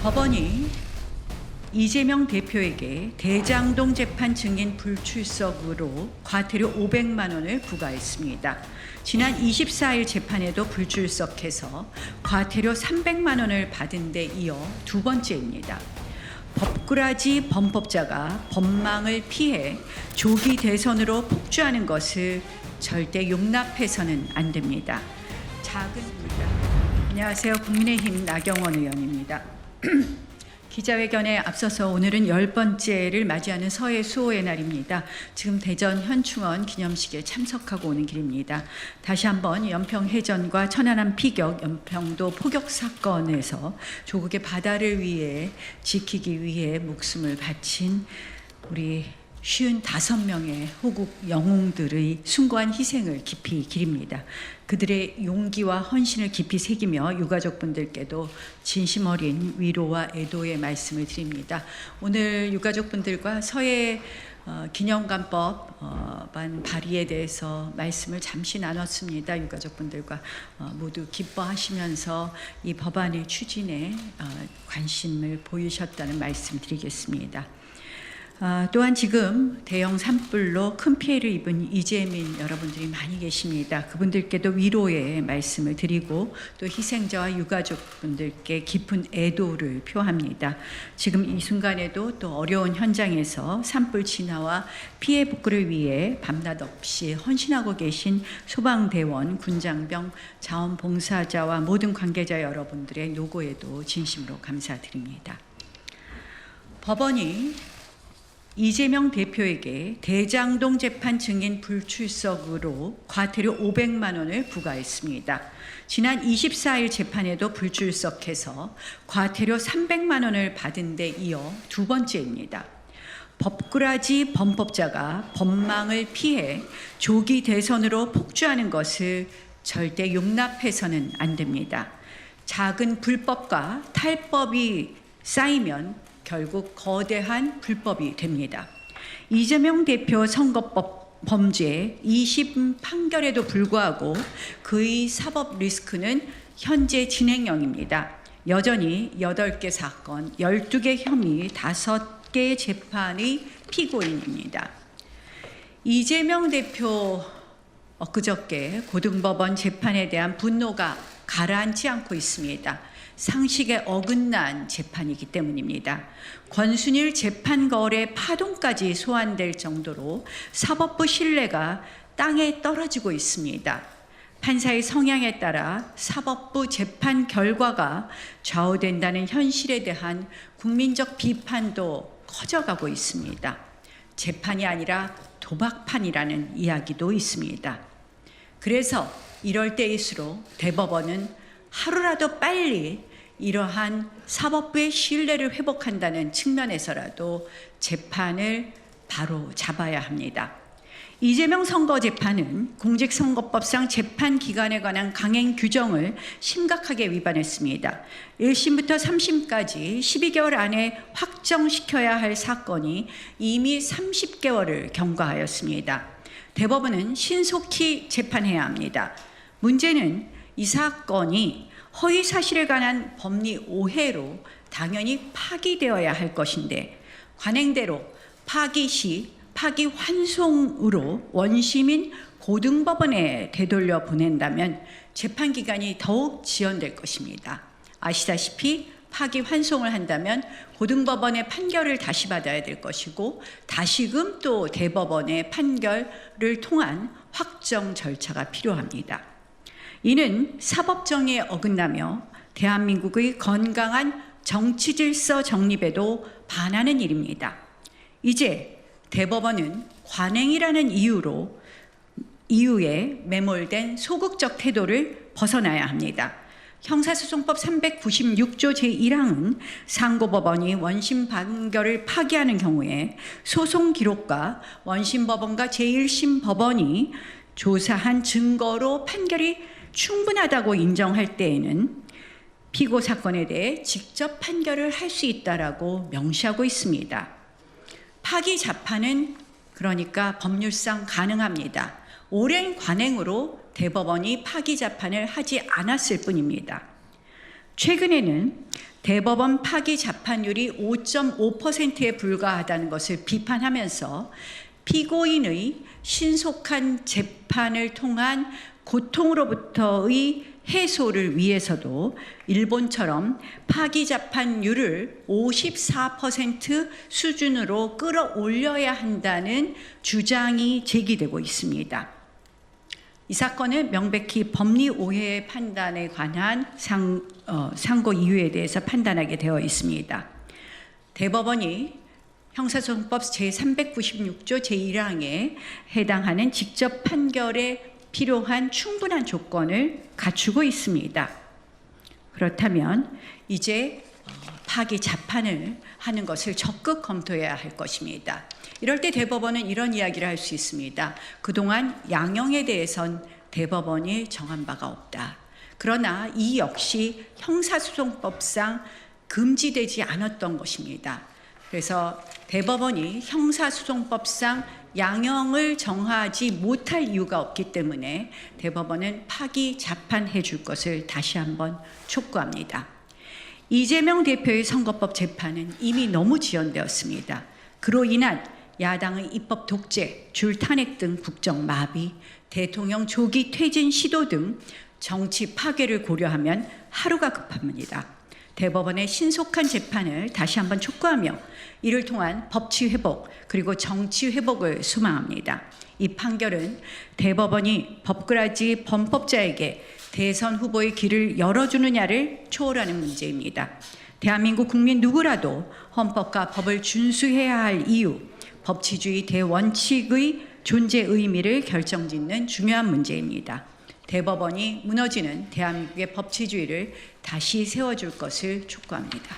법원이 이재명 대표에게 대장동 재판 증인 불출석으로 과태료 500만 원을 부과했습니다. 지난 24일 재판에도 불출석해서 과태료 300만 원을 받은 데 이어 두 번째입니다. 법꾸라지 범법자가 법망을 피해 조기 대선으로 폭주하는 것을 절대 용납해서는 안 됩니다. 안녕하세요. 국민의힘 나경원 의원입니다. 기자회견에 앞서서 오늘은 10번째를 맞이하는 서해 수호의 날입니다. 지금 대전 현충원 기념식에 참석하고 오는 길입니다. 다시 한번 연평 해전과 천안함 피격, 연평도 포격 사건에서 조국의 바다를 위해 지키기 위해 목숨을 바친 우리 55명의 호국 영웅들의 숭고한 희생을 깊이 기립니다. 그들의 용기와 헌신을 깊이 새기며 유가족분들께도 진심 어린 위로와 애도의 말씀을 드립니다. 오늘 유가족분들과 서해 기념관법안 발의에 대해서 말씀을 잠시 나눴습니다. 유가족분들과 모두 기뻐하시면서 이 법안의 추진에 관심을 보이셨다는 말씀 드리겠습니다. 또한 지금 대형 산불로 큰 피해를 입은 이재민 여러분들이 많이 계십니다. 그분들께도 위로의 말씀을 드리고 또 희생자와 유가족분들께 깊은 애도를 표합니다. 지금 이 순간에도 또 어려운 현장에서 산불 진화와 피해 복구를 위해 밤낮 없이 헌신하고 계신 소방대원, 군장병, 자원봉사자와 모든 관계자 여러분들의 노고에도 진심으로 감사드립니다. 법원이 이재명 대표에게 대장동 재판 증인 불출석으로 과태료 500만 원을 부과했습니다. 지난 24일 재판에도 불출석해서 과태료 300만 원을 받은 데 이어 두 번째입니다. 법꾸라지 범법자가 법망을 피해 조기 대선으로 폭주하는 것을 절대 용납해서는 안 됩니다. 작은 불법과 탈법이 쌓이면 결국 거대한 불법이 됩니다. 이재명 대표 선거법 범죄 2심 판결에도 불구하고 그의 사법 리스크는 현재 진행형입니다. 여전히 8개 사건, 12개 혐의, 5개의 재판의 피고인입니다. 이재명 대표 엊그저께 고등법원 재판에 대한 분노가 가라앉지 않고 있습니다. 상식에 어긋난 재판이기 때문입니다. 권순일 재판거래 파동까지 소환될 정도로 사법부 신뢰가 땅에 떨어지고 있습니다. 판사의 성향에 따라 사법부 재판 결과가 좌우된다는 현실에 대한 국민적 비판도 커져가고 있습니다. 재판이 아니라 도박판이라는 이야기도 있습니다. 그래서 이럴 때일수록 대법원은 하루라도 빨리 이러한 사법부의 신뢰를 회복한다는 측면에서라도 재판을 바로 잡아야 합니다. 이재명 선거 재판은 공직선거법상 재판 기간에 관한 강행 규정을 심각하게 위반했습니다. 1심부터 3심까지 12개월 안에 확정시켜야 할 사건이 이미 30개월을 경과하였습니다. 대법원은 신속히 재판해야 합니다. 문제는 이 사건이 허위 사실에 관한 법리 오해로 당연히 파기되어야 할 것인데 관행대로 파기 시 파기 환송으로 원심인 고등법원에 되돌려 보낸다면 재판 기간이 더욱 지연될 것입니다. 아시다시피 파기 환송을 한다면 고등법원의 판결을 다시 받아야 될 것이고 다시금 또 대법원의 판결을 통한 확정 절차가 필요합니다. 이는 사법정의에 어긋나며 대한민국의 건강한 정치질서 정립에도 반하는 일입니다. 이제 대법원은 관행이라는 이유에 매몰된 소극적 태도를 벗어나야 합니다. 형사소송법 396조 제1항은 상고법원이 원심 판결을 파기하는 경우에 소송 기록과 원심법원과 제1심 법원이 조사한 증거로 판결이 충분하다고 인정할 때에는 피고 사건에 대해 직접 판결을 할 수 있다라고 명시하고 있습니다. 파기 자판은 그러니까 법률상 가능합니다. 오랜 관행으로 대법원이 파기 자판을 하지 않았을 뿐입니다. 최근에는 대법원 파기 재판율이 5.5%에 불과하다는 것을 비판하면서 피고인의 신속한 재판을 통한 고통으로부터의 해소를 위해서도 일본처럼 파기 재판율을 54% 수준으로 끌어올려야 한다는 주장이 제기되고 있습니다. 이 사건은 명백히 법리 오해의 판단에 관한 상고 이유에 대해서 판단하게 되어 있습니다. 대법원이 형사소송법 제396조 제1항에 해당하는 직접 판결에 필요한 충분한 조건을 갖추고 있습니다. 그렇다면 이제 파기 재판을 하는 것을 적극 검토해야 할 것입니다. 이럴 때 대법원은 이런 이야기를 할 수 있습니다. 그동안 양형에 대해선 대법원이 정한 바가 없다. 그러나 이 역시 형사소송법상 금지되지 않았던 것입니다. 그래서 대법원이 형사소송법상 양형을 정하지 못할 이유가 없기 때문에 대법원은 파기 재판해 줄 것을 다시 한번 촉구합니다. 이재명 대표의 선거법 재판은 이미 너무 지연되었습니다. 그로 인한 야당의 입법 독재, 줄탄핵 등 국정 마비, 대통령 조기 퇴진 시도 등 정치 파괴를 고려하면 하루가 급합니다. 대법원의 신속한 재판을 다시 한번 촉구하며 이를 통한 법치 회복 그리고 정치 회복을 소망합니다. 이 판결은 대법원이 법꾸라지 범법자에게 대선 후보의 길을 열어주느냐를 초월하는 문제입니다. 대한민국 국민 누구라도 헌법과 법을 준수해야 할 이유, 법치주의 대원칙의 존재 의미를 결정짓는 중요한 문제입니다. 대법원이 무너지는 대한민국의 법치주의를 다시 세워줄 것을 촉구합니다.